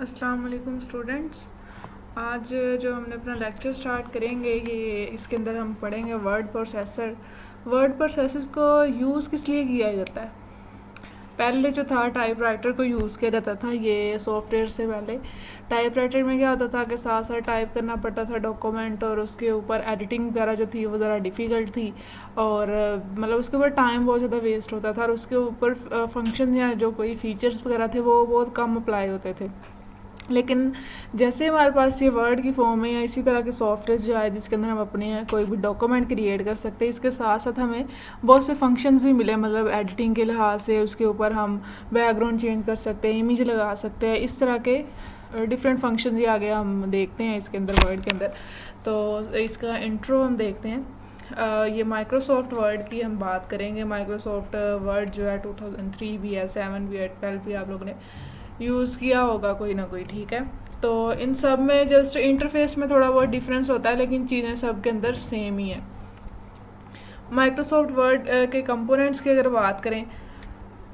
अस्सलाम वालेकुम स्टूडेंट्स। आज जो हमने अपना लेक्चर स्टार्ट करेंगे ये इसके अंदर हम पढ़ेंगे वर्ड प्रोसेसर। वर्ड प्रोसेसर्स को यूज़ किस लिए किया जाता है? पहले जो था टाइपराइटर को यूज़ किया जाता था, ये सॉफ्टवेयर से पहले टाइपराइटर में क्या होता था कि साथ साथ टाइप करना पड़ता था डॉक्यूमेंट, और उसके ऊपर एडिटिंग वगैरह जो थी वो ज़रा डिफ़िकल्ट थी, और मतलब उसके ऊपर टाइम बहुत ज़्यादा वेस्ट होता था, और उसके ऊपर फंक्शन या जो कोई फीचर्स वगैरह थे वो बहुत कम अप्लाई होते थे। लेकिन जैसे हमारे पास ये वर्ड की फॉर्म है या इसी तरह के सॉफ्टवेयर जो है जिसके अंदर हम अपने कोई भी डॉक्यूमेंट क्रिएट कर सकते हैं, इसके साथ साथ हमें बहुत से फंक्शंस भी मिले, मतलब एडिटिंग के लिहाज से उसके ऊपर हम बैकग्राउंड चेंज कर सकते हैं, इमेज लगा सकते हैं, इस तरह के डिफरेंट फंक्शन ये आगे हम देखते हैं इसके अंदर वर्ड के अंदर। तो इसका इंट्रो हम देखते हैं। ये माइक्रोसॉफ्ट वर्ड की हम बात करेंगे। माइक्रोसॉफ्ट वर्ड जो है 2003 भी है, 7 भी है, 12 भी आप लोगों ने यूज़ किया होगा कोई ना कोई, ठीक है। तो इन सब में जस्ट इंटरफेस में थोड़ा बहुत डिफरेंस होता है, लेकिन चीज़ें सब के अंदर सेम ही है। माइक्रोसॉफ्ट वर्ड के कंपोनेंट्स की अगर बात करें,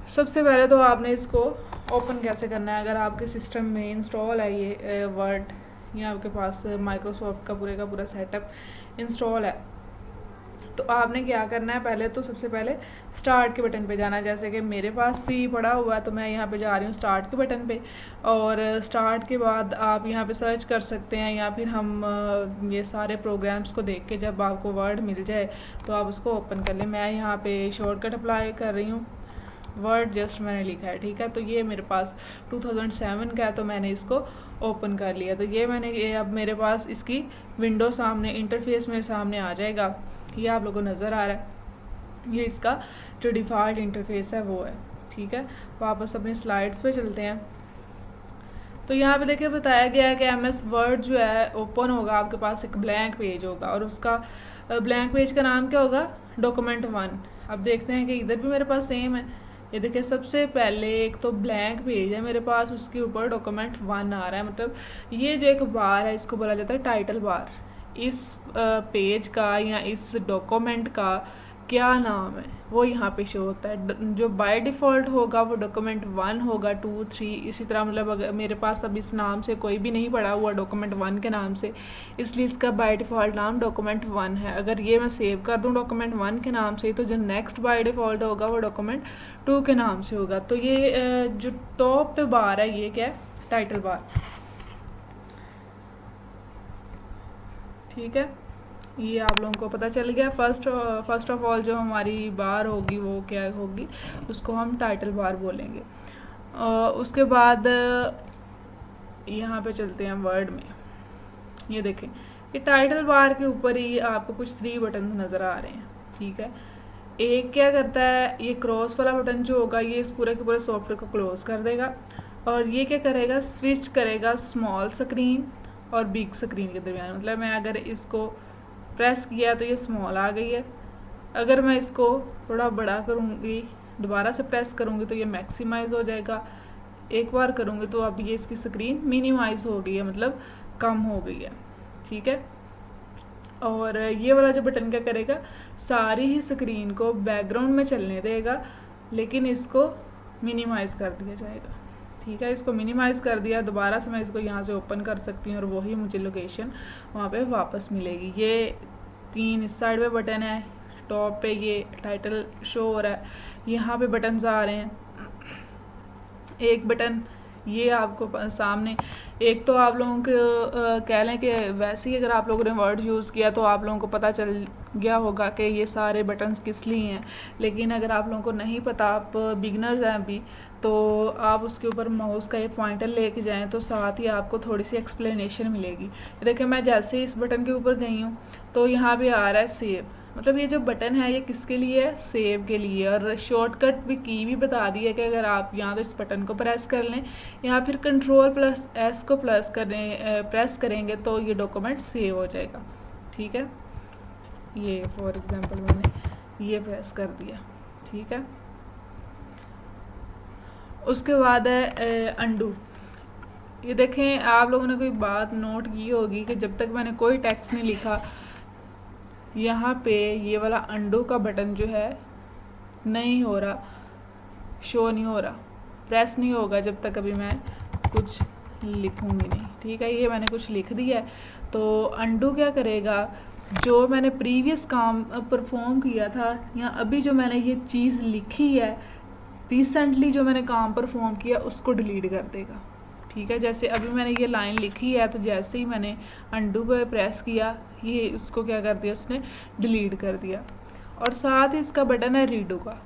सबसे पहले तो आपने इसको ओपन कैसे करना है। अगर आपके सिस्टम में इंस्टॉल है ये वर्ड, या आपके पास माइक्रोसॉफ्ट का पूरा सेटअप इंस्टॉल है, तो आपने क्या करना है, पहले तो सबसे पहले स्टार्ट के बटन पे जाना है। जैसे कि मेरे पास भी पड़ा हुआ है तो मैं यहाँ पे जा रही हूँ स्टार्ट के बटन पे, और स्टार्ट के बाद आप यहाँ पे सर्च कर सकते हैं, या फिर हम ये सारे प्रोग्राम्स को देख के जब आपको वर्ड मिल जाए तो आप उसको ओपन कर लें। मैं यहाँ पे शॉर्टकट अप्लाई कर रही हूँ, वर्ड जस्ट मैंने लिखा है, ठीक है। तो ये मेरे पास 2007 का है, तो मैंने इसको ओपन कर लिया। तो ये अब मेरे पास इसकी विंडो सामने, इंटरफेस मेरे सामने आ जाएगा। ये आप लोगों को नज़र आ रहा है, ये इसका जो डिफ़ॉल्ट इंटरफेस है वो है, ठीक है। वापस अपने स्लाइड्स पे चलते हैं। तो यहाँ पे देखिए बताया गया है कि MS वर्ड जो है ओपन होगा, आपके पास एक ब्लैंक पेज होगा, और उसका ब्लैंक पेज का नाम क्या होगा, डॉक्यूमेंट 1। अब देखते हैं कि इधर भी मेरे पास सेम है। ये देखिए सबसे पहले एक तो ब्लैंक पेज है मेरे पास, उसके ऊपर डॉक्यूमेंट 1 आ रहा है। मतलब ये जो एक बार है इसको बोला जाता है टाइटल बार। इस पेज का या इस डॉक्यूमेंट का क्या नाम है वो यहाँ पे शो होता है। जो बाय डिफ़ॉल्ट होगा वो डॉक्यूमेंट 1 होगा, 2, 3 इसी तरह। मतलब अगर मेरे पास अब इस नाम से कोई भी नहीं पड़ा हुआ डॉक्यूमेंट 1 के नाम से, इसलिए इसका बाय डिफ़ॉल्ट नाम डॉक्यूमेंट 1 है। अगर ये मैं सेव कर दूँ डॉक्यूमेंट 1 के नाम से, तो जो नेक्स्ट बाय डिफ़ॉल्ट होगा वो डॉक्यूमेंट 2 के नाम से होगा। तो ये जो टॉप पे बार है ये क्या है, टाइटल बार, ठीक है। ये आप लोगों को पता चल गया। फर्स्ट ऑफ ऑल जो हमारी बार होगी वो क्या होगी, उसको हम टाइटल बार बोलेंगे। उसके बाद यहाँ पे चलते हैं वर्ड में। ये देखें, ये टाइटल बार के ऊपर ही आपको कुछ 3 बटन नज़र आ रहे हैं, ठीक है। एक क्या करता है, ये क्रॉस वाला बटन जो होगा ये इस पूरे के पूरे सॉफ्टवेयर को क्लोज कर देगा, और ये क्या करेगा, स्विच करेगा स्मॉल स्क्रीन और बिग स्क्रीन के दरमियान। मतलब मैं अगर इसको प्रेस किया तो ये स्मॉल आ गई है, अगर मैं इसको थोड़ा बड़ा करूँगी, दोबारा से प्रेस करूँगी तो ये मैक्सिमाइज हो जाएगा, एक बार करूँगी तो अब ये इसकी स्क्रीन मिनिमाइज हो गई है, मतलब कम हो गई है, ठीक है। और ये वाला जो बटन क्या करेगा, सारी ही स्क्रीन को बैकग्राउंड में चलने देगा, लेकिन इसको मिनिमाइज कर दिया जाएगा, ठीक है। इसको मिनिमाइज कर दिया, दोबारा से मैं इसको यहाँ से ओपन कर सकती हूँ और वही मुझे लोकेशन वहाँ पे वापस मिलेगी। ये 3 इस साइड पे बटन है, टॉप पे ये टाइटल शो हो रहा है, यहाँ पे बटन्स आ रहे हैं। एक बटन ये आपको सामने, एक तो आप लोगों को कह लें कि वैसे ही अगर आप लोगों ने वर्ड यूज़ किया तो आप लोगों को पता चल गया होगा कि ये सारे बटन्स किस लिए हैं। लेकिन अगर आप लोगों को नहीं पता, आप बिगनर्स हैं अभी, तो आप उसके ऊपर माउस का ये पॉइंटर लेके जाएं तो साथ ही आपको थोड़ी सी एक्सप्लेनेशन मिलेगी। देखिए मैं जैसे ही इस बटन के ऊपर गई हूँ तो यहाँ पे आ रहा है सेव। मतलब ये जो बटन है ये किसके लिए है, सेव के लिए। और शॉर्टकट भी की भी बता दी है कि अगर आप यहाँ तो इस बटन को प्रेस कर लें या फिर Ctrl+S को प्रेस करेंगे तो ये डॉक्यूमेंट सेव हो जाएगा, ठीक है। ये फॉर एग्जांपल मैंने ये प्रेस कर दिया, ठीक है। उसके बाद है अंडू। ये देखें, आप लोगों ने कोई बात नोट की होगी कि जब तक मैंने कोई टेक्स्ट नहीं लिखा, यहाँ पे ये वाला अंडू का बटन जो है नहीं हो रहा, शो नहीं हो रहा, प्रेस नहीं होगा जब तक अभी मैं कुछ लिखूँगी नहीं, ठीक है। ये मैंने कुछ लिख दिया है। तो अंडू क्या करेगा, जो मैंने प्रीवियस काम परफॉर्म किया था या अभी जो मैंने ये चीज़ लिखी है, रिसेंटली जो मैंने काम परफॉर्म किया उसको डिलीट कर देगा, ठीक है। जैसे अभी मैंने ये लाइन लिखी है, तो जैसे ही मैंने अंडू पे प्रेस किया, ये इसको क्या कर दिया, उसने डिलीट कर दिया। और साथ ही इसका बटन है रीडू का,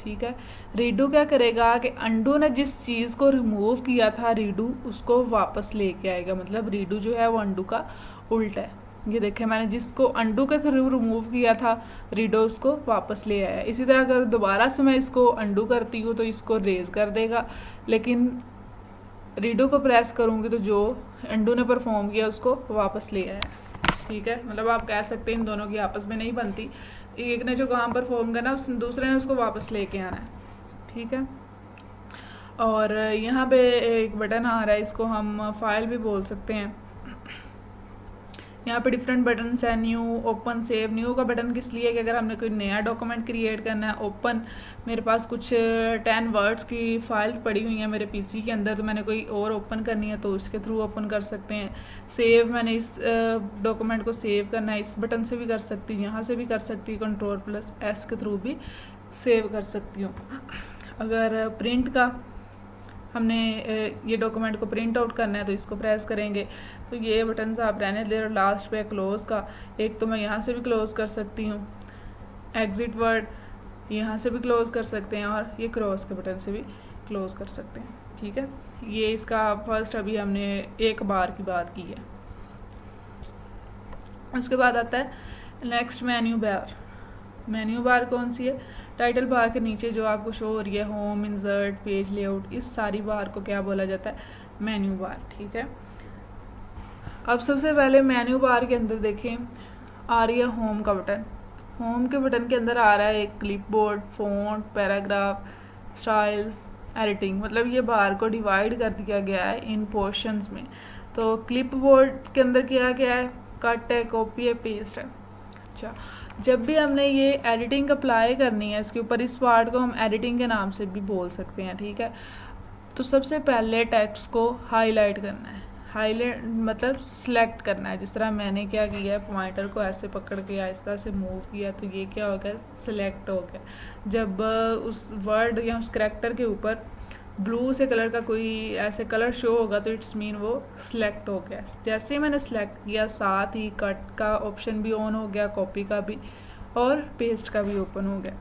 ठीक है। रीडू क्या करेगा कि अंडू ने जिस चीज़ को रिमूव किया था, रीडू उसको वापस लेके आएगा। मतलब रीडू जो है वो अंडू का उल्टा है। ये देखें, मैंने जिसको अंडू के थ्रू रिमूव किया था, रीडू उसको वापस ले आया। इसी तरह अगर दोबारा से मैं इसको अंडू करती हूँ तो इसको रेज कर देगा, लेकिन रीडू को प्रेस करूँगी तो जो अंडू ने परफॉर्म किया उसको वापस ले आया, ठीक है। मतलब आप कह सकते हैं इन दोनों की आपस में नहीं बनती, एक ने जो काम परफॉर्म करना उस दूसरे ने उसको वापस लेके आना है, ठीक है। और यहाँ पे एक बटन आ रहा है, इसको हम फाइल भी बोल सकते हैं। यहाँ पे डिफरेंट बटन है, न्यू, ओपन, सेव। न्यू का बटन किस लिए कि अगर हमने कोई नया डॉक्यूमेंट क्रिएट करना है। ओपन, मेरे पास कुछ 10 वर्ड्स की फाइल्स पड़ी हुई हैं मेरे पीसी के अंदर, तो मैंने कोई और ओपन करनी है तो उसके थ्रू ओपन कर सकते हैं। सेव, मैंने इस डॉक्यूमेंट को सेव करना है, इस बटन से भी कर सकती हूँ, यहाँ से भी कर सकती हूँ, Ctrl+S के थ्रू भी सेव कर सकती हूँ। अगर प्रिंट का हमने ये डॉक्यूमेंट को प्रिंट आउट करना है तो इसको प्रेस करेंगे, तो ये बटन आप रहने दे। और लास्ट पे क्लोज़ का, एक तो मैं यहाँ से भी क्लोज़ कर सकती हूँ, एग्जिट वर्ड यहाँ से भी क्लोज़ कर सकते हैं, और ये क्रॉस के बटन से भी क्लोज़ कर सकते हैं, ठीक है। ये इसका फर्स्ट अभी हमने एक बार की बात की है। उसके बाद आता है next menu bar. Menu bar कौन सी है, टाइटल बार के नीचे जो आपको शो हो रही है, होम, इंसर्ट, पेज लेआउट, इस सारी बार को क्या बोला जाता है, मेन्यू बार, ठीक है। अब सबसे पहले मेन्यू बार के अंदर देखें आ रही है होम का बटन। होम के बटन के अंदर आ रहा है एक clipboard, font, paragraph, styles, editing. मतलब ये बार को डिवाइड कर दिया गया है इन पोर्शंस में। तो क्लिपबोर्ड के अंदर क्या क्या है, कट है, कॉपी है, पेस्ट है। अच्छा, जब भी हमने ये एडिटिंग अप्लाई करनी है इसके ऊपर, इस पार्ट को हम एडिटिंग के नाम से भी बोल सकते हैं, ठीक है। तो सबसे पहले टेक्स्ट को हाईलाइट करना है। हाईलाइट मतलब सिलेक्ट करना है। जिस तरह मैंने क्या किया है, पॉइंटर को ऐसे पकड़ के आहिस्ता से मूव किया तो ये क्या हो गया, सिलेक्ट हो गया। जब उस वर्ड या उस करैक्टर के ऊपर ब्लू से कलर का कोई ऐसे कलर शो होगा तो इट्स मीन वो सिलेक्ट हो गया। जैसे ही मैंने सिलेक्ट किया, साथ ही कट का ऑप्शन भी ऑन हो गया, कॉपी का भी और पेस्ट का भी ओपन हो गया।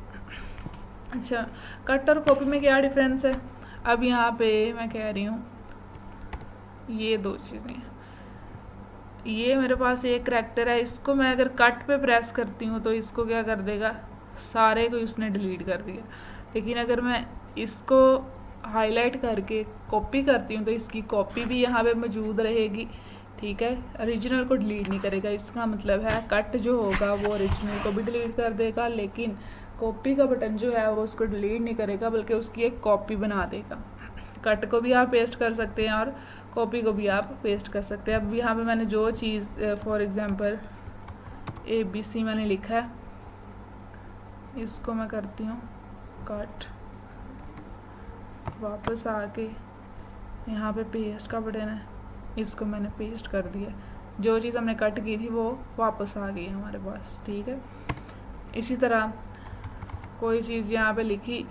अच्छा, कट और कॉपी में क्या डिफरेंस है, अब यहाँ पे मैं कह रही हूँ ये दो चीज़ें हैं। ये मेरे पास एक करैक्टर है, इसको मैं अगर कट पे प्रेस करती हूँ तो इसको क्या कर देगा, सारे को उसने डिलीट कर दिया। लेकिन अगर मैं इसको हाईलाइट करके कॉपी करती हूँ तो इसकी कॉपी भी यहाँ पे मौजूद रहेगी, ठीक है। ओरिजिनल को डिलीट नहीं करेगा। इसका मतलब है कट जो होगा वो ओरिजिनल को भी डिलीट कर देगा, लेकिन कॉपी का बटन जो है वो उसको डिलीट नहीं करेगा बल्कि उसकी एक कॉपी बना देगा। कट को भी आप पेस्ट कर सकते हैं और कॉपी को भी आप पेस्ट कर सकते हैं। अब यहाँ पे मैंने जो चीज़ फॉर एग्जांपल ABC मैंने लिखा है, इसको मैं करती हूँ कट, वापस आके यहाँ पे पेस्ट का बटन है, इसको मैंने पेस्ट कर दिया। जो चीज़ हमने कट की थी वो वापस आ गई हमारे पास, ठीक है। इसी तरह कोई चीज़ यहाँ पे लिखी,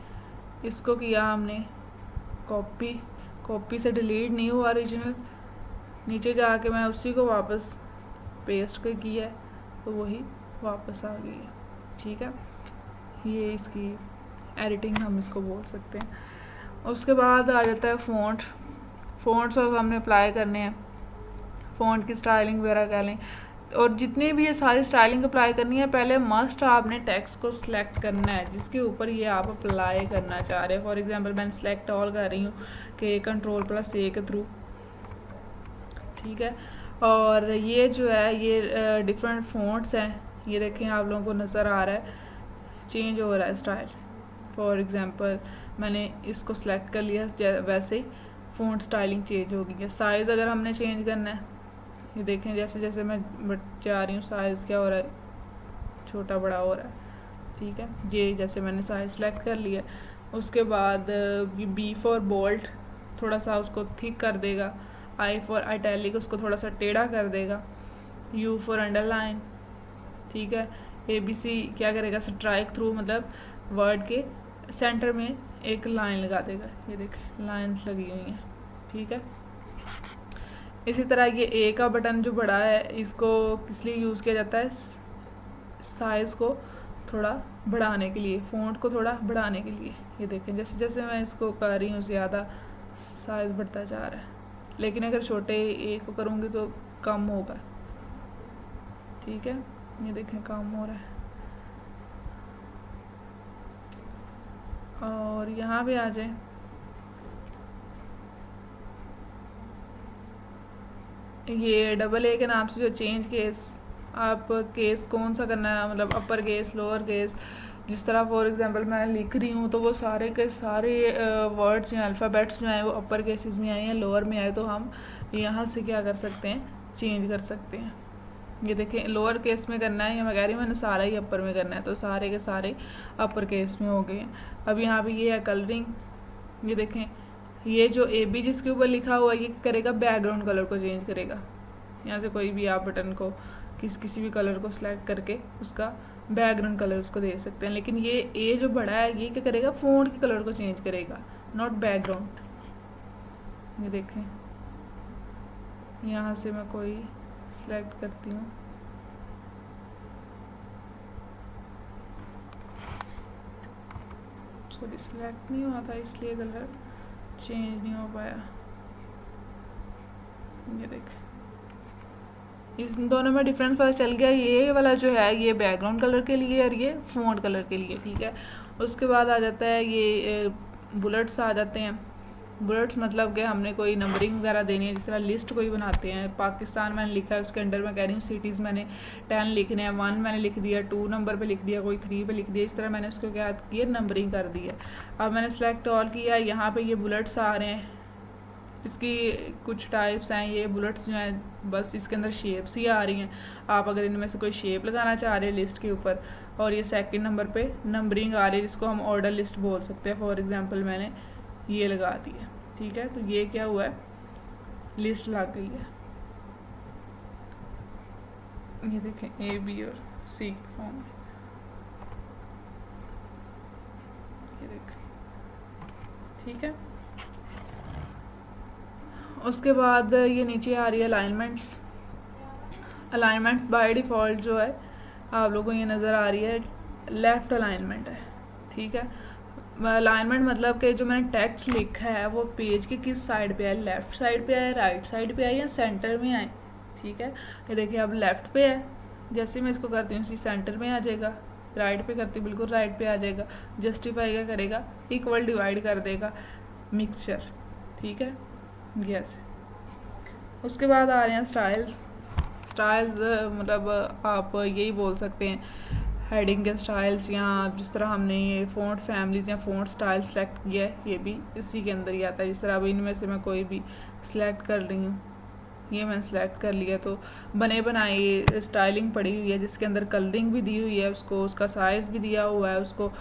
इसको किया हमने कॉपी, कॉपी से डिलीट नहीं हुआ ओरिजिनल, नीचे जाके मैं उसी को वापस पेस्ट कर किया तो वही वापस आ गई है, ठीक है। ये इसकी एडिटिंग हम इसको बोल सकते हैं। उसके बाद आ जाता है फ़ॉन्ट। फ़ॉन्ट्स अब हमने अप्लाई करने हैं, फ़ॉन्ट की स्टाइलिंग वगैरह कह लें, और जितनी भी ये सारी स्टाइलिंग अप्लाई करनी है, पहले मस्ट आपने टेक्स्ट को सिलेक्ट करना है जिसके ऊपर ये आप अप्लाई करना चाह रहे हैं। फॉर एग्जांपल मैंने सिलेक्ट ऑल कर रही हूँ कि Ctrl+A के थ्रू, ठीक है। और ये जो है ये डिफरेंट फ़ॉन्ट्स हैं, ये देखें आप लोगों को नज़र आ रहा है चेंज हो रहा है स्टाइल। फॉर एग्जांपल मैंने इसको सिलेक्ट कर लिया, वैसे ही फ़ॉन्ट स्टाइलिंग चेंज हो गई है। साइज़ अगर हमने चेंज करना है, ये देखें जैसे जैसे मैं जा रही हूँ साइज़ क्या हो रहा है, छोटा बड़ा हो रहा है, ठीक है। ये जैसे मैंने साइज़ सेलेक्ट कर लिया। उसके बाद B फॉर बोल्ड, थोड़ा सा उसको थिक कर देगा। आई फॉर आइटैलिक, उसको थोड़ा सा टेढ़ा कर देगा। यू फॉर अंडरलाइन, ठीक है। ABC क्या करेगा, स्ट्राइक थ्रू, मतलब वर्ड के सेंटर में एक लाइन लगा देगा। ये देखें लाइंस लगी हुई हैं, ठीक है। इसी तरह ये A का बटन जो बड़ा है, इसको किस लिए यूज़ किया जाता है, साइज़ को थोड़ा बढ़ाने के लिए, फ़ॉन्ट को थोड़ा बढ़ाने के लिए। ये देखें जैसे जैसे मैं इसको कर रही हूँ ज़्यादा साइज़ बढ़ता जा रहा है, लेकिन अगर छोटे A को करूँगी तो कम होगा, ठीक है। ये देखें कम हो रहा है। और यहाँ पे आ जाए, ये AA के नाम से जो चेंज केस, आप केस कौन सा करना है, मतलब अपर केस, लोअर केस। जिस तरह फॉर एग्जांपल मैं लिख रही हूँ तो वो सारे के सारे वर्ड्स या अल्फ़ाबेट्स जो हैं वो अपर केसेस में आए हैं, लोअर में आए, तो हम यहाँ से क्या कर सकते हैं, चेंज कर सकते हैं। ये देखें लोअर केस में करना है, या मैं कह रही हूँ मैंने सारा ही अपर में करना है, तो सारे के सारे अपर केस में हो गए हैं। अब यहाँ पे ये है कलरिंग। ये देखें ये जो AB जिसके ऊपर लिखा हुआ है, ये करेगा बैकग्राउंड कलर को चेंज करेगा। यहाँ से कोई भी आप बटन को किसी भी कलर को सिलेक्ट करके उसका बैकग्राउंड कलर उसको दे सकते हैं। लेकिन ये A जो बड़ा है, ये क्या करेगा, फ़ॉन्ट के कलर को चेंज करेगा, नॉट बैकग्राउंड। ये देखें यहाँ से मैं कोई सिलेक्ट करती हूँ, सॉरी सिलेक्ट नहीं हुआ था इसलिए कलर चेंज नहीं हो पाया। ये देखें इस दोनों में डिफरेंस पता चल गया। ये वाला जो है ये बैकग्राउंड कलर के लिए और ये फ़ॉन्ट कलर के लिए, ठीक है। उसके बाद आ जाता है ये बुलेट्स आ जाते हैं। बुलेट्स मतलब कि हमने कोई नंबरिंग वगैरह देनी है, जिस तरह लिस्ट कोई बनाते हैं। पाकिस्तान मैंने लिखा है, उसके अंडर मैं कह रही हूँ सिटीज़ मैंने 10 लिखने हैं, 1 मैंने लिख दिया, 2 नंबर पे लिख दिया, कोई 3 पे लिख दिया। इस तरह मैंने उसको क्या किया, नंबरिंग कर दी है। अब मैंने सेलेक्ट ऑल किया, यहाँ पे ये बुलेट्स आ रहे हैं। इसकी कुछ टाइप्स हैं, ये बुलेट्स जो हैं बस इसके अंदर शेप्स ही आ रही हैं। आप अगर इनमें से कोई शेप लगाना चाह रहे हैं लिस्ट के ऊपर, और ये सेकंड नंबर पे नंबरिंग आ रही है, जिसको हम ऑर्डर लिस्ट बोल सकते हैं। फॉर एग्जांपल मैंने ये लगा दी है, ठीक है। तो ये क्या हुआ है, लिस्ट लग गई है। ये देखें AB और C फॉर्म में, ये देखें, ठीक है। उसके बाद ये नीचे आ रही है अलाइनमेंट्स। अलाइनमेंट्स बाय डिफ़ॉल्ट जो है आप लोगों को ये नज़र आ रही है, लेफ़्ट अलाइनमेंट है, ठीक है। अलाइनमेंट मतलब कि जो मैंने टेक्स्ट लिखा है वो पेज के किस साइड पे है, लेफ़्ट साइड पे है, राइट साइड पे है, या सेंटर में है, ठीक है। ये देखिए अब लेफ़्ट पे है, जैसे मैं इसको करती हूँ इसी सेंटर में आ जाएगा। राइट पे करती हूँ बिल्कुल राइट पे आ जाएगा। जस्टिफाई क्या करेगा, इक्वल डिवाइड कर देगा मिक्सचर, ठीक है। यस। उसके बाद आ रहे हैं स्टाइल्स। स्टाइल्स मतलब आप यही बोल सकते हैं हेडिंग के स्टाइल्स, या जिस तरह हमने ये फ़ॉन्ट फैमिलीज़ या फ़ॉन्ट स्टाइल सेलेक्ट किया है, ये भी इसी के अंदर ही आता है। जिस तरह अब इनमें से मैं कोई भी सिलेक्ट कर रही हूँ, ये मैंने सेलेक्ट कर लिया, तो बने बनाए स्टाइलिंग पड़ी हुई है, जिसके अंदर कलरिंग भी दी हुई है, उसको उसका साइज़ भी दिया हुआ है, उसको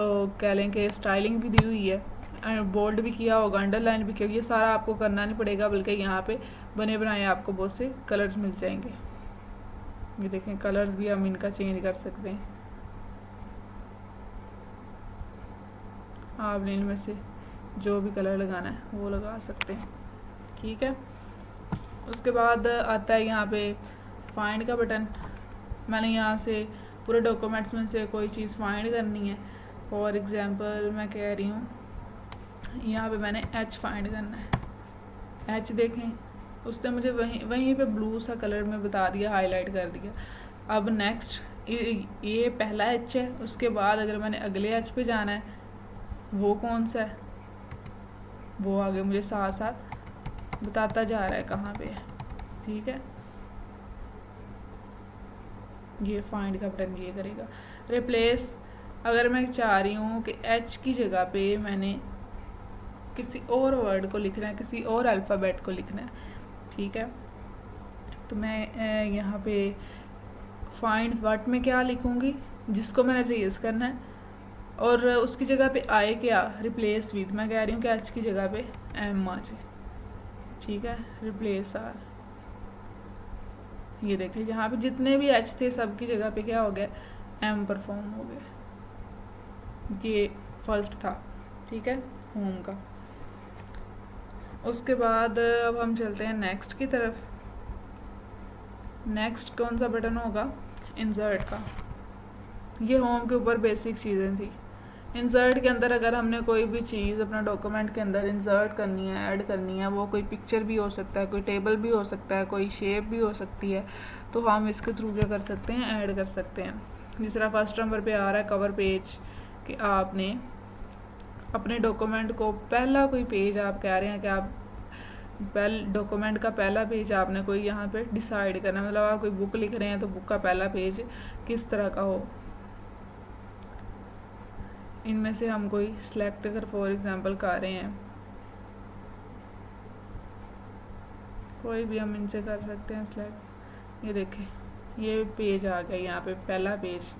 कह लें कि स्टाइलिंग भी दी हुई है, बोल्ड भी किया होगा, अंडरलाइन भी किया। ये सारा आपको करना नहीं पड़ेगा, बल्कि यहाँ पे बने बनाए आपको बहुत से कलर्स मिल जाएंगे। ये देखें कलर्स भी हम इनका चेंज कर सकते हैं, आपने इनमें से जो भी कलर लगाना है वो लगा सकते हैं, ठीक है। उसके बाद आता है यहाँ पे फाइंड का बटन। मैंने यहाँ से पूरे डॉक्यूमेंट्स में से कोई चीज़ फाइंड करनी है। फॉर एग्जांपल मैं कह रही हूँ यहाँ पे मैंने H फाइंड करना है। H देखें उसने मुझे वहीं पे ब्लू सा कलर में बता दिया, हाईलाइट कर दिया। अब नेक्स्ट ये पहला H है, उसके बाद अगर मैंने अगले H पे जाना है वो कौन सा है, वो आगे मुझे साथ साथ बताता जा रहा है कहाँ पे है, ठीक है। ये फाइंड का बटन ये करेगा। रिप्लेस, अगर मैं चाह रही हूँ कि H की जगह पे मैंने किसी और वर्ड को लिखना है, किसी और अल्फ़ाबेट को लिखना है, ठीक है, तो मैं यहाँ पे फाइंड व्हाट में क्या लिखूँगी, जिसको मैंने रेज करना है, और उसकी जगह पे आए क्या, रिप्लेस विद, मैं कह रही हूँ कि H की जगह पे M आ जाए, ठीक है, रिप्लेस आर। ये देखें यहाँ पे जितने भी एच थे सबकी जगह पे क्या हो गया, एम परफॉर्म हो गया। ये फर्स्ट था, ठीक है, होम का। उसके बाद अब हम चलते हैं नेक्स्ट की तरफ। नेक्स्ट कौन सा बटन होगा, इंसर्ट का। ये होम के ऊपर बेसिक चीज़ें थी। इंसर्ट के अंदर अगर हमने कोई भी चीज़ अपना डॉक्यूमेंट के अंदर इंसर्ट करनी है, ऐड करनी है, वो कोई पिक्चर भी हो सकता है, कोई टेबल भी हो सकता है, कोई शेप भी हो सकती है, तो हम इसके थ्रू क्या कर सकते हैं, ऐड कर सकते हैं। जिस तरह फर्स्ट नंबर पे आ रहा है कवर पेज, कि आपने अपने डॉक्यूमेंट को पहला कोई पेज आप कह रहे हैं कि आप डॉक्यूमेंट का पहला पेज आपने कोई यहाँ पे डिसाइड करना, मतलब आप कोई बुक लिख रहे हैं तो बुक का पहला पेज किस तरह का हो। इनमें से हम कोई सिलेक्ट अगर फॉर एग्जांपल कर रहे हैं, कोई भी हम इनसे कर सकते हैं सिलेक्ट। ये देखें ये पेज आ गया, यहाँ पे पहला पेज,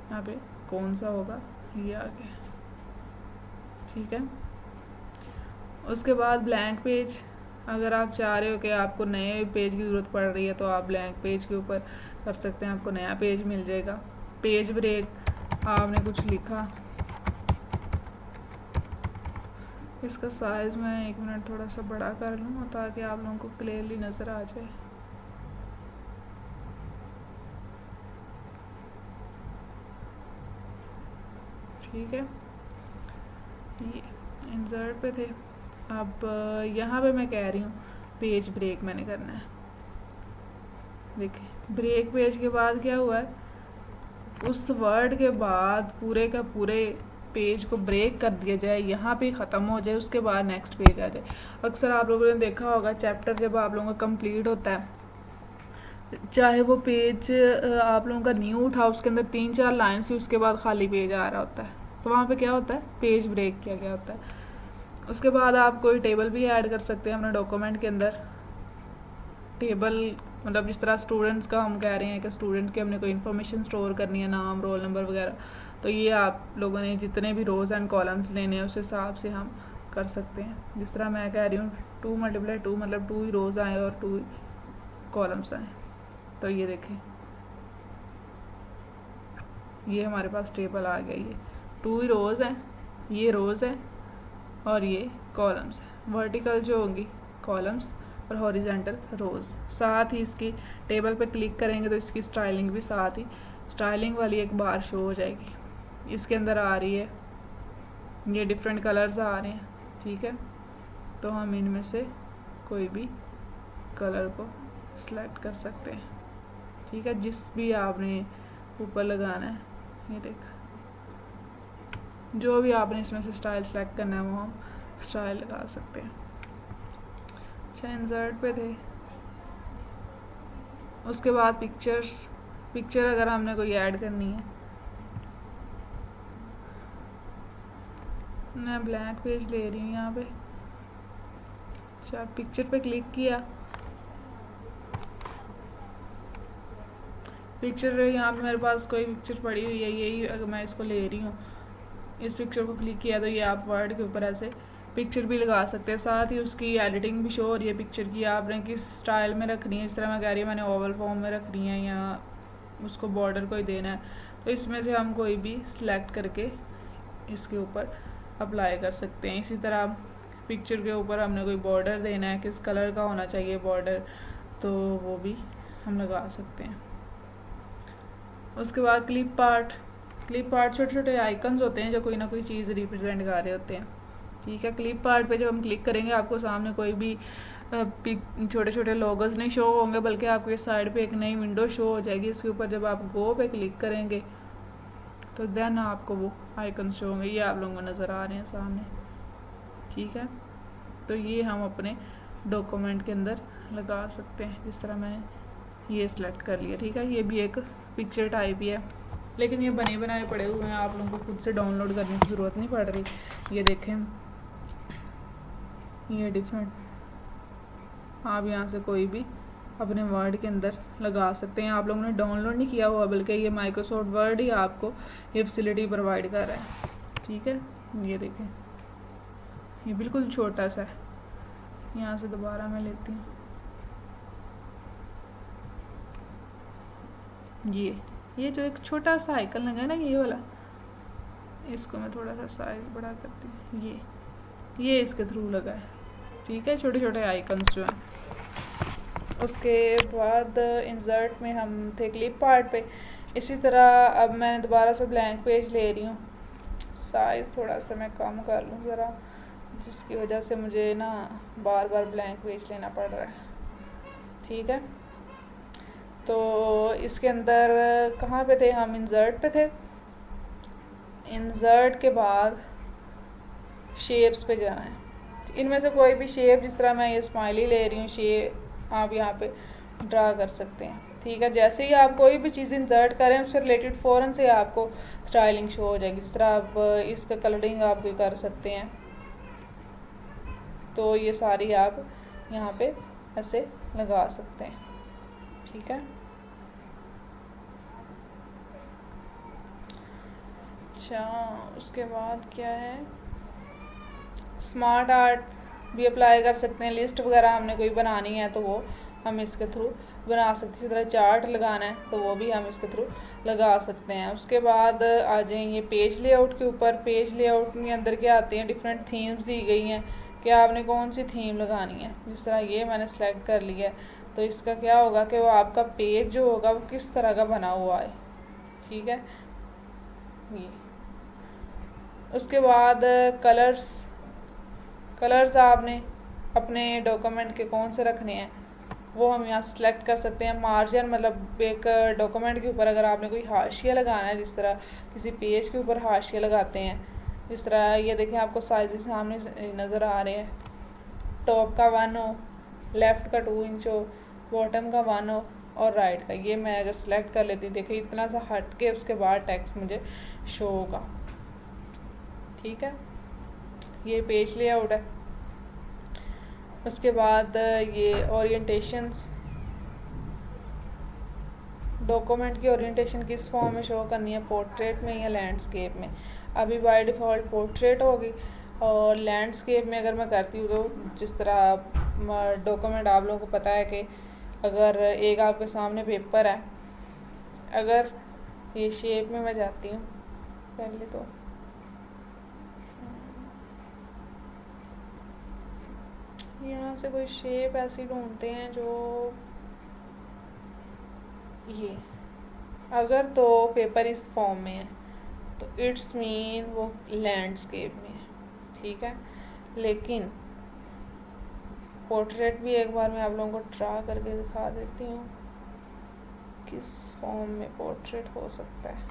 यहाँ पे कौन सा होगा, ये आ गया, ठीक है। उसके बाद ब्लैंक पेज, अगर आप चाह रहे हो कि आपको नए पेज की ज़रूरत पड़ रही है तो आप ब्लैंक पेज के ऊपर कर सकते हैं, आपको नया पेज मिल जाएगा। पेज ब्रेक, आपने कुछ लिखा, इसका साइज़ मैं 1 मिनट थोड़ा सा बड़ा कर लूँ ताकि आप लोगों को क्लियरली नज़र आ जाए। ठीक है, ये इंसर्ट पे थे। अब यहाँ पे मैं कह रही हूँ पेज ब्रेक मैंने करना है। देखिए ब्रेक पेज के बाद क्या हुआ है, उस वर्ड के बाद पूरे का पूरे पेज को ब्रेक कर दिया जाए, यहाँ पे ख़त्म हो जाए, उसके बाद नेक्स्ट पेज आ जाए। अक्सर आप लोगों ने देखा होगा चैप्टर जब आप लोगों का कंप्लीट होता है, चाहे वो पेज आप लोगों का न्यू था, उसके अंदर 3-4 लाइन से उसके बाद खाली पेज आ रहा होता है, तो वहाँ पे क्या होता है, पेज ब्रेक किया गया होता है। उसके बाद आप कोई टेबल भी ऐड कर सकते हैं अपने डॉक्यूमेंट के अंदर। टेबल मतलब जिस तरह स्टूडेंट्स का हम कह रहे हैं कि स्टूडेंट की हमने कोई इन्फॉर्मेशन स्टोर करनी है, नाम, रोल नंबर वगैरह, तो ये आप लोगों ने जितने भी रोज़ एंड कॉलम्स लेने हैं उस हिसाब से हम कर सकते हैं। जिस तरह मैं कह रही हूँ 2 × 2 मतलब 2 ही रोज़ आए और 2 कॉलम्स आए। तो ये देखें ये हमारे पास टेबल आ गया, ये 2 ही रोज़ हैं, ये रोज़ हैं और ये कॉलम्स हैं। वर्टिकल जो होंगी कॉलम्स और हॉरिजेंटल रोज़। साथ ही इसकी टेबल पे क्लिक करेंगे तो इसकी स्टाइलिंग भी साथ ही स्टाइलिंग वाली एक बार शो हो जाएगी, इसके अंदर आ रही है, ये डिफरेंट कलर्स आ रहे हैं, ठीक है। तो हम इनमें से कोई भी कलर को सिलेक्ट कर सकते हैं, ठीक है, जिस भी आपने ऊपर लगाना है। ये देखा जो भी आपने इसमें से स्टाइल सेलेक्ट करना है वो हम स्टाइल लगा सकते हैं। अच्छा इंसर्ट पे थे। उसके बाद पिक्चर्स, पिक्चर अगर हमने कोई ऐड करनी है, मैं ब्लैंक पेज ले रही हूँ यहाँ पे। अच्छा पिक्चर पे क्लिक किया, पिक्चर यहाँ पे मेरे पास कोई पिक्चर पड़ी हुई है, यही अगर मैं इसको ले रही हूँ, इस पिक्चर को क्लिक किया तो ये आप वर्ड के ऊपर ऐसे पिक्चर भी लगा सकते हैं। साथ ही उसकी एडिटिंग भी शो हो रही है पिक्चर की, आपने किस स्टाइल में रखनी है। इस तरह मैं कह रही हूँ मैंने ओवल फॉर्म में रखनी है या उसको बॉर्डर कोई देना है, तो इसमें से हम कोई भी सिलेक्ट करके इसके ऊपर अप्लाई कर सकते हैं। इसी तरह पिक्चर के ऊपर हमने कोई बॉर्डर देना है, किस कलर का होना चाहिए बॉर्डर, तो वो भी हम लगा सकते हैं। उसके बाद क्लिप पार्ट, क्लिप पार्ट छोटे छोटे आइकन्स होते हैं जो कोई ना कोई चीज़ रिप्रेजेंट कर रहे होते हैं, ठीक है। क्लिप पार्ट पे जब हम क्लिक करेंगे आपको सामने कोई भी छोटे छोटे लोगोज नहीं शो होंगे, बल्कि आपको इस साइड पे एक नई विंडो शो हो जाएगी। इसके ऊपर जब आप गो पे क्लिक करेंगे तो देन आपको वो आइकन शो होंगे, ये आप लोगों को नज़र आ रहे हैं सामने, ठीक है। तो ये हम अपने डॉक्यूमेंट के अंदर लगा सकते हैं। जिस तरह मैंने ये सिलेक्ट कर लिया, ठीक है। ये भी एक पिक्चर टाइप ही है, लेकिन ये बने बनाए पड़े हुए हैं, आप लोगों को खुद से डाउनलोड करने की ज़रूरत नहीं पड़ रही। ये देखें ये डिफरेंट, आप यहाँ से कोई भी अपने वर्ड के अंदर लगा सकते हैं। आप लोगों ने डाउनलोड नहीं किया हुआ, बल्कि ये माइक्रोसॉफ्ट वर्ड ही आपको ये फैसिलिटी प्रोवाइड कर रहा है, ठीक है। ये देखें ये बिल्कुल छोटा सा है, यहाँ से दोबारा मैं लेती हूँ ये जो एक छोटा सा आइकन लगा है ना ये वाला, इसको मैं थोड़ा सा साइज बड़ा करती हूँ। ये इसके थ्रू लगा है, ठीक है, छोटे छोटे आइकन्स जो हैं। उसके बाद इंसर्ट में हम थे क्लिप पार्ट पे। इसी तरह अब मैं दोबारा से ब्लैंक पेज ले रही हूँ, साइज़ थोड़ा सा मैं कम कर लूँ ज़रा, जिसकी वजह से मुझे ना बार बार ब्लैंक पेज लेना पड़ रहा है, ठीक है। तो इसके अंदर कहाँ पे थे हम, इंसर्ट पे थे। इंसर्ट के बाद शेप्स पे जाना है। इनमें से कोई भी शेप, जिस तरह मैं ये स्माइली ले रही हूँ शेप, आप यहाँ पे ड्रा कर सकते हैं, ठीक है। जैसे ही आप कोई भी चीज़ इंसर्ट करें उससे रिलेटेड फ़ौरन से आपको स्टाइलिंग शो हो जाएगी। जिस तरह आप इसका कलरिंग आप भी कर सकते हैं, तो ये सारी आप यहाँ पे ऐसे लगा सकते हैं, ठीक है। अच्छा, उसके बाद क्या है, स्मार्ट आर्ट भी अप्लाई कर सकते हैं। लिस्ट वगैरह हमने कोई बनानी है तो वो हम इसके थ्रू बना सकते हैं। इसी तरह चार्ट लगाना है तो वो भी हम इसके थ्रू लगा सकते हैं। उसके बाद आ जाएंगे पेज लेआउट के ऊपर। पेज लेआउट के अंदर क्या आते हैं, डिफरेंट थीम्स दी गई हैं कि आपने कौन सी थीम लगानी है। जिस तरह ये मैंने सेलेक्ट कर लिया है, तो इसका क्या होगा कि वो आपका पेज जो होगा वो किस तरह का बना हुआ है, ठीक है। ये उसके बाद कलर्स आपने अपने डॉक्यूमेंट के कौन से रखने हैं वो हम यहाँ सेलेक्ट कर सकते हैं। मार्जिन मतलब एक डॉक्यूमेंट के ऊपर अगर आपने कोई हाशिया लगाना है, जिस तरह किसी पेज के ऊपर हाशिया लगाते हैं, जिस तरह ये देखें आपको साइज सामने नज़र आ रहे हैं। टॉप का 1 हो, लेफ़्ट का 2 इंच हो, बॉटम का 1 हो और राइट का। ये मैं अगर सेलेक्ट कर लेती, देखिए इतना सा हट के उसके बाद टेक्स्ट मुझे शो होगा, ठीक है। ये पेज लेआउट है। उसके बाद ये ओरिएंटेशंस, डॉक्यूमेंट की ओरिएंटेशन किस फॉर्म में शो करनी है, पोर्ट्रेट में या लैंडस्केप में। अभी बाय डिफ़ॉल्ट पोर्ट्रेट होगी, और लैंडस्केप में अगर मैं करती हूँ तो जिस तरह डॉक्यूमेंट आप लोगों को पता है कि अगर एक आपके सामने पेपर है, अगर ये शेप में मैं जाती हूँ, पहले तो यहाँ से कोई शेप ऐसी ढूंढते हैं जो ये, अगर तो पेपर इस फॉर्म में है तो इट्स मीन वो लैंडस्केप में है, ठीक है। लेकिन पोर्ट्रेट भी एक बार मैं आप लोगों को ड्रा करके दिखा देती हूँ किस फॉर्म में पोर्ट्रेट हो सकता है।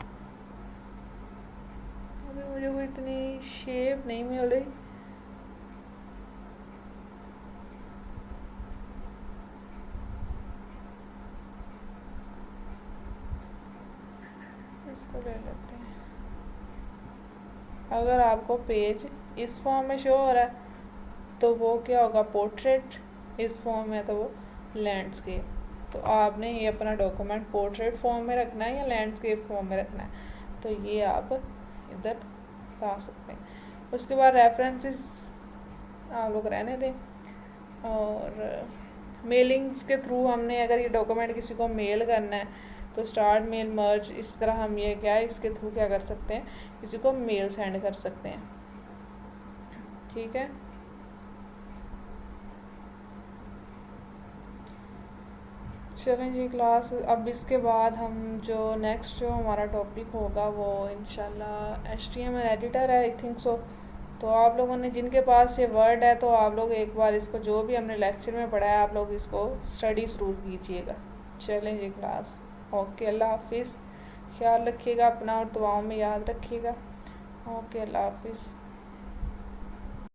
अभी मुझे कोई इतनी शेप नहीं मिल रही, इसको ले लेते हैं। अगर आपको पेज इस फॉर्म में शो हो रहा है तो वो क्या होगा, पोर्ट्रेट। इस फॉर्म में तो वो लैंडस्केप। तो आपने ये अपना डॉक्यूमेंट पोर्ट्रेट फॉर्म में रखना है या लैंडस्केप फॉर्म में रखना है, तो ये आप इधर ला सकते हैं। उसके बाद रेफरेंसेस आप लोग रहने दें। और मेलिंग्स के थ्रू हमने अगर ये डॉक्यूमेंट किसी को मेल करना है तो स्टार्ट मेल मर्ज, इस तरह हम ये क्या है इसके थ्रू क्या कर सकते हैं, किसी को मेल सेंड कर सकते हैं, ठीक है। चलें जी क्लास, अब इसके बाद हम जो नेक्स्ट जो हमारा टॉपिक होगा वो इंशाल्लाह HTML एडिटर है, आई थिंक सो। तो आप लोगों ने जिनके पास ये वर्ड है तो आप लोग एक बार इसको जो भी हमने लेक्चर में पढ़ा है आप लोग इसको स्टडी ज़रूर कीजिएगा। चलें जी क्लास, ओके, अल्लाह हाफिज़। ख्याल रखिएगा अपना और दुआओं में याद रखिएगा। ओके, अल्लाह हाफिज़।